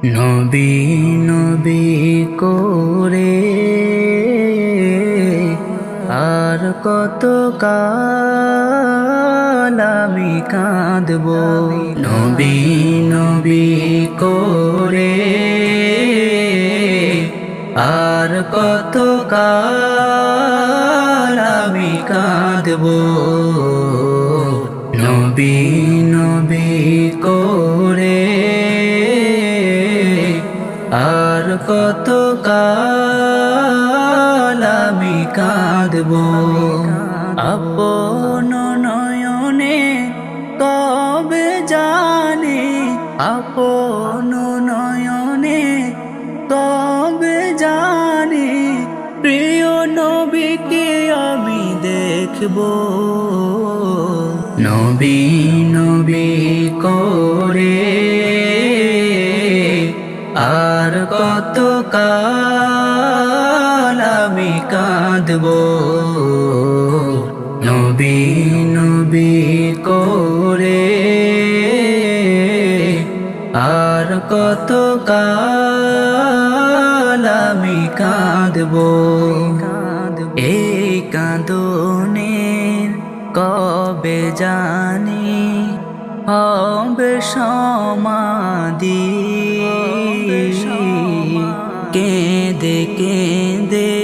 নবী নবী করে আর কত কাল আমি কাঁদব। নবী নবী করে আর কত কাল আমি কাঁদব। নবী নবী করে আর কত কাল আমি কাঁদব। আপন নয়নে কবে জানি, আপন নয়নে কবে জানি প্রিয় নবীকে আমি দেখব। নবী নবী করে আর কত কাল আমি কাঁদব। নবী নবী করে আর কত কাল আমি কাঁদব। এই কাঁদনের কবে জানি হবে সমাধি। কেঁদে কেঁদে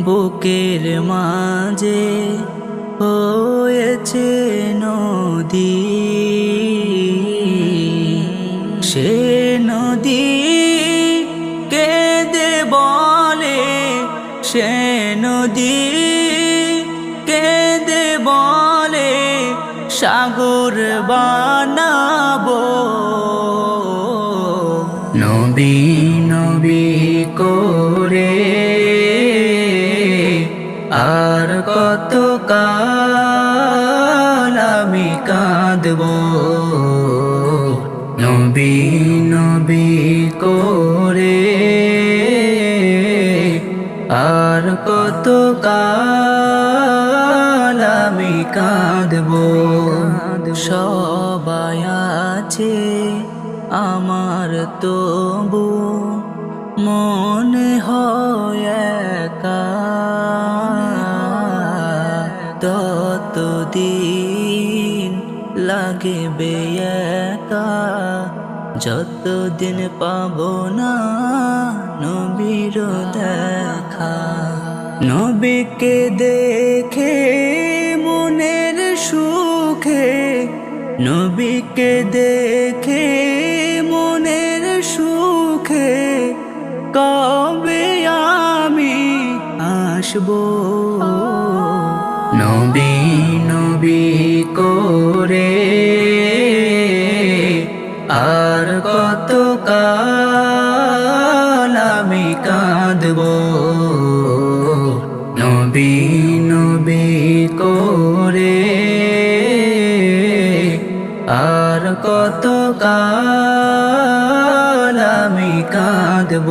বুকের মাঝে হয়েছে নদী। সে নদী কেঁদে বলে, সে নদী কেঁদে বলে সাগর বানাবো। নবী নবী করে আর কত কাল আমি কাঁদব। নবী নবী করে আর কত কাল আমি কাঁদব। সবাই আছে আমার তবু মনে হয় একা। ততদিন লাগবে একা যতদিন পাবো না নবীর দেখা। নবীকে দেখে মনের সুখে, নবীকে দেখে মনের সুখে কবে আমি আসবো। নবী নবী করে আর কত কাল আমি কাঁদব। নবী নবী করে আর কত কাল আমি কাঁদব।